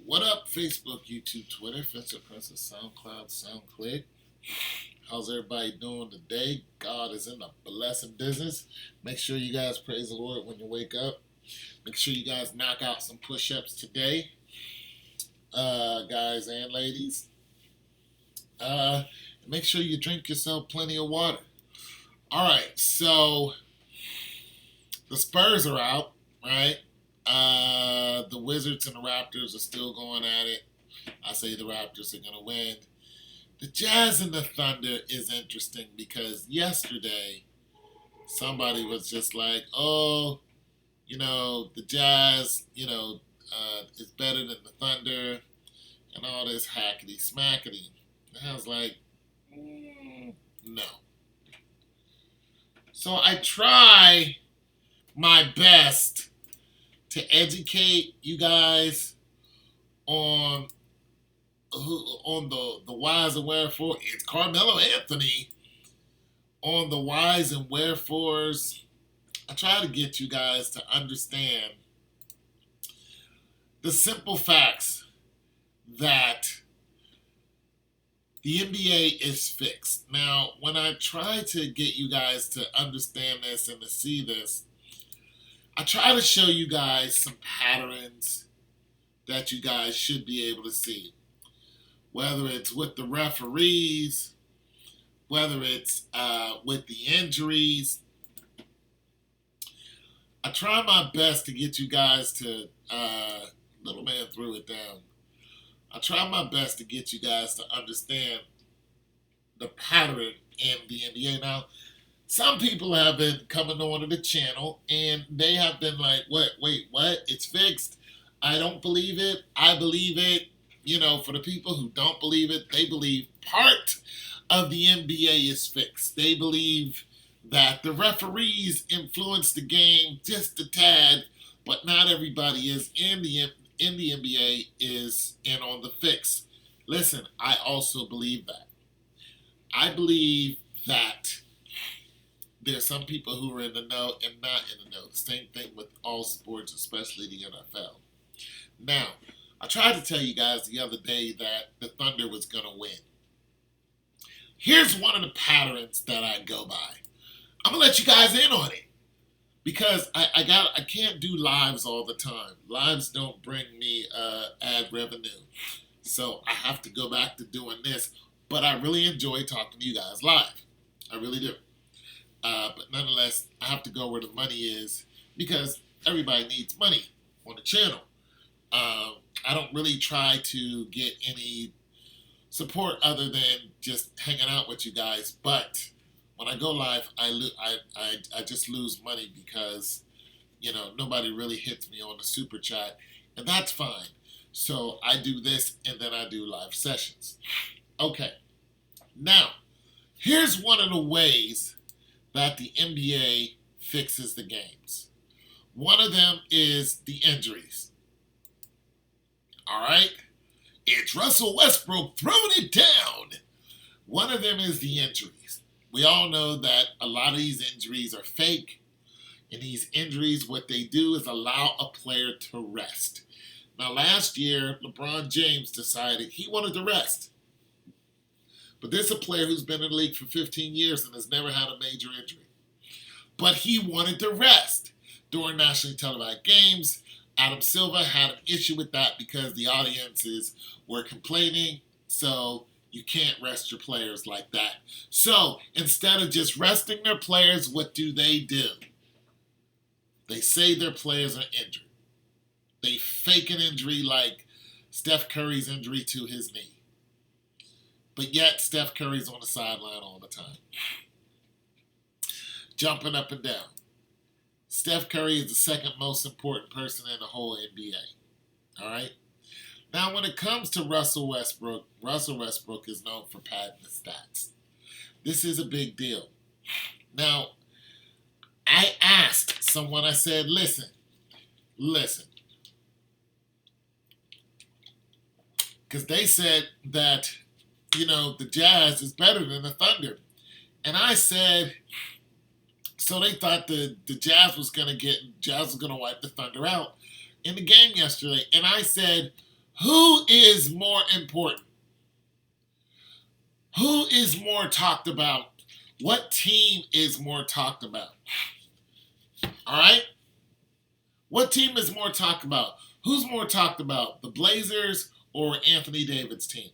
What up, Facebook, YouTube, Twitter, Fencer Princess, SoundCloud, SoundClick? How's everybody doing today? God is in the blessing business. Make sure you guys praise the Lord when you wake up. Make sure you guys knock out some push-ups today, guys and ladies. Make sure you drink yourself plenty of water. All right, so the Spurs are out, right? The Wizards and the Raptors are still going at it. I say the Raptors are going to win. The Jazz and the Thunder is interesting because yesterday somebody was just like, oh, the Jazz, is better than the Thunder and all this hackety smackety. And I was like, no. So I try my best to educate you guys on the whys and wherefore. It's Carmelo Anthony on the whys and wherefores. I try to get you guys to understand the simple facts that the NBA is fixed. Now, when I try to get you guys to understand this and to see this, I try to show you guys some patterns that you guys should be able to see. Whether it's with the referees, whether it's with the injuries. I try my best to get you guys to, little man threw it down. I try my best to get you guys to understand the pattern in the NBA. Now, some people have been coming onto the channel and they have been like, what? It's fixed. I don't believe it. I believe it. For the people who don't believe it, they believe part of the NBA is fixed. They believe that the referees influence the game just a tad, but not everybody is in the NBA is in on the fix. Listen, I also believe that. I believe that there's some people who are in the know and not in the know. The same thing with all sports, especially the NFL. Now, I tried to tell you guys the other day that the Thunder was going to win. Here's one of the patterns that I go by. I'm going to let you guys in on it because I can't do lives all the time. Lives don't bring me ad revenue. So I have to go back to doing this. But I really enjoy talking to you guys live. I really do. But nonetheless, I have to go where the money is because everybody needs money on the channel. I don't really try to get any support other than just hanging out with you guys. But when I go live, I just lose money because, nobody really hits me on the super chat. And that's fine. So I do this and then I do live sessions. Okay. Now, here's one of the ways that the NBA fixes the games. One of them is the injuries. All right? It's Russell Westbrook throwing it down. One of them is the injuries. We all know that a lot of these injuries are fake. And these injuries, what they do is allow a player to rest. Now, last year, LeBron James decided he wanted to rest. But this is a player who's been in the league for 15 years and has never had a major injury. But he wanted to rest during nationally televised games. Adam Silver had an issue with that because the audiences were complaining. So you can't rest your players like that. So instead of just resting their players, what do? They say their players are injured. They fake an injury like Steph Curry's injury to his knee. But yet Steph Curry's on the sideline all the time, jumping up and down. Steph Curry is the second most important person in the whole NBA. All right? Now, when it comes to Russell Westbrook is known for padding the stats. This is a big deal. Now, I asked someone, I said, listen. Because they said that, the Jazz is better than the Thunder. And I said, so they thought the Jazz was going to wipe the Thunder out in the game yesterday. And I said, Who is more important? Who is more talked about? What team is more talked about? All right? What team is more talked about? Who's more talked about? The Blazers or Anthony Davis' team?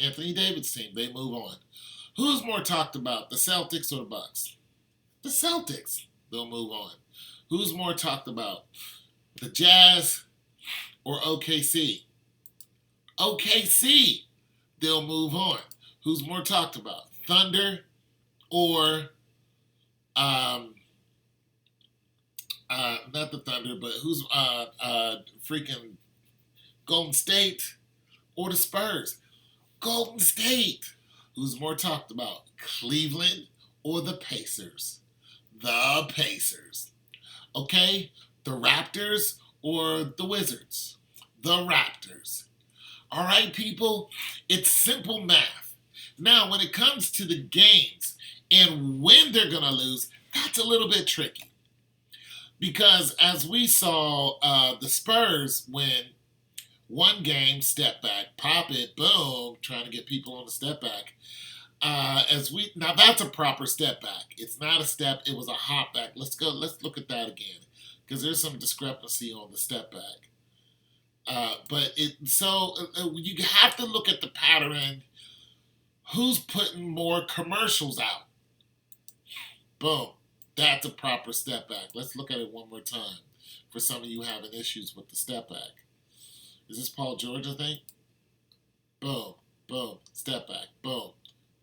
Anthony Davis' team. They move on. Who's more talked about? The Celtics or the Bucks? The Celtics. They'll move on. Who's more talked about? The Jazz or OKC? OKC. They'll move on. Who's more talked about? Thunder or not the Thunder, but who's freaking Golden State or the Spurs? Golden State. Who's more talked about? Cleveland or the Pacers? The Pacers. Okay? The Raptors or the Wizards? The Raptors. All right, people? It's simple math. Now, when it comes to the games and when they're going to lose, that's a little bit tricky. Because as we saw, the Spurs win one game, step back, pop it, boom, trying to get people on the step back. Now that's a proper step back. It's not a step, it was a hop back. Let's look at that again. Because there's some discrepancy on the step back. You have to look at the pattern. Who's putting more commercials out? Boom. That's a proper step back. Let's look at it one more time for some of you having issues with the step back. Is this Paul George, I think? Boom, boom, step back, boom,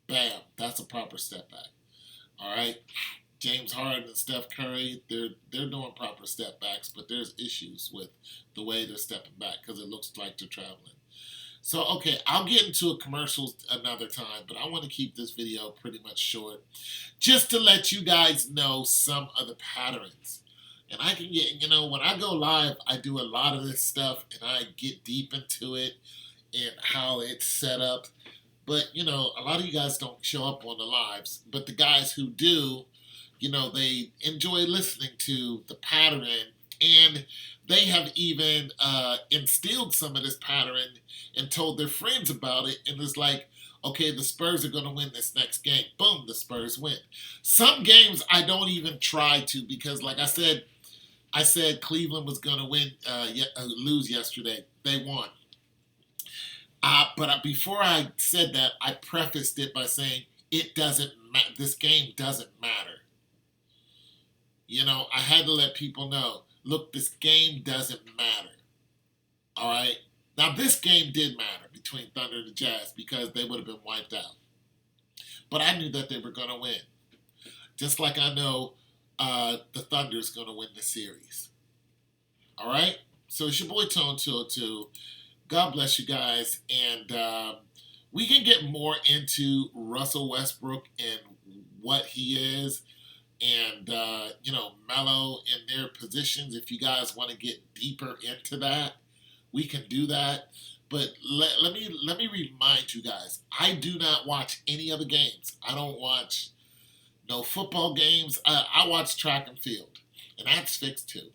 bam. That's a proper step back. All right? James Harden and Steph Curry, they're doing proper step backs, but there's issues with the way they're stepping back because it looks like they're traveling. So, okay, I'll get into a commercial another time, but I want to keep this video pretty much short just to let you guys know some of the patterns. And I can get, when I go live, I do a lot of this stuff, and I get deep into it and how it's set up. But, a lot of you guys don't show up on the lives. But the guys who do, they enjoy listening to the pattern, and they have even instilled some of this pattern and told their friends about it, and it's like, okay, the Spurs are going to win this next game. Boom, the Spurs win. Some games I don't even try to because, like I said Cleveland was going to lose yesterday. They won. But before I said that, I prefaced it by saying it doesn't matter. This game doesn't matter. I had to let people know, look, this game doesn't matter. All right? Now, this game did matter between Thunder and the Jazz because they would have been wiped out. But I knew that they were going to win. Just like I know the Thunder is going to win the series. All right? So it's your boy Tone 202. God bless you guys. And we can get more into Russell Westbrook and what he is. And, Melo in their positions. If you guys want to get deeper into that, we can do that. But let me remind you guys, I do not watch any other games. I don't watch no football games. I watch track and field, and that's fixed too.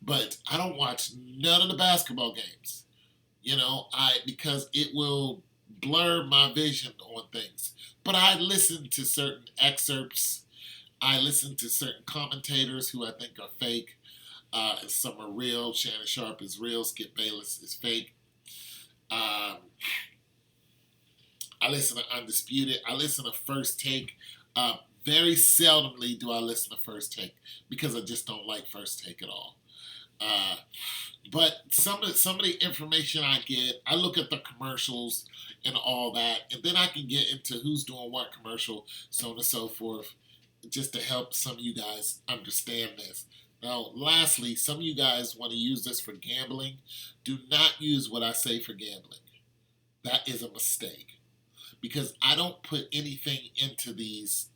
But I don't watch none of the basketball games. Because it will blur my vision on things. But I listen to certain excerpts. I listen to certain commentators who I think are fake. Some are real. Shannon Sharp is real. Skip Bayless is fake. I listen to Undisputed. I listen to First Take. Very seldomly do I listen to First Take because I just don't like First Take at all. But some of the information I get, I look at the commercials and all that, and then I can get into who's doing what commercial, so on and so forth, just to help some of you guys understand this. Now, lastly, some of you guys want to use this for gambling. Do not use what I say for gambling. That is a mistake. Because I don't put anything into these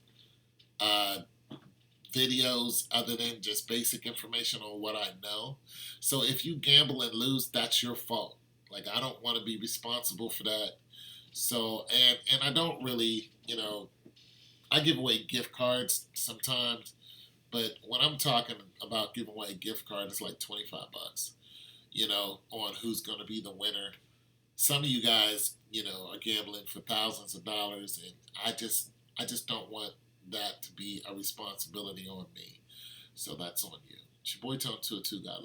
videos other than just basic information on what I know. So if you gamble and lose, that's your fault. Like, I don't want to be responsible for that. So, and I don't really, I give away gift cards sometimes. But when I'm talking about giving away a gift card, it's like $25. on who's going to be the winner. Some of you guys, are gambling for thousands of dollars, and I just don't want that to be a responsibility on me. So that's on you. It's your boy Tone 202 guy.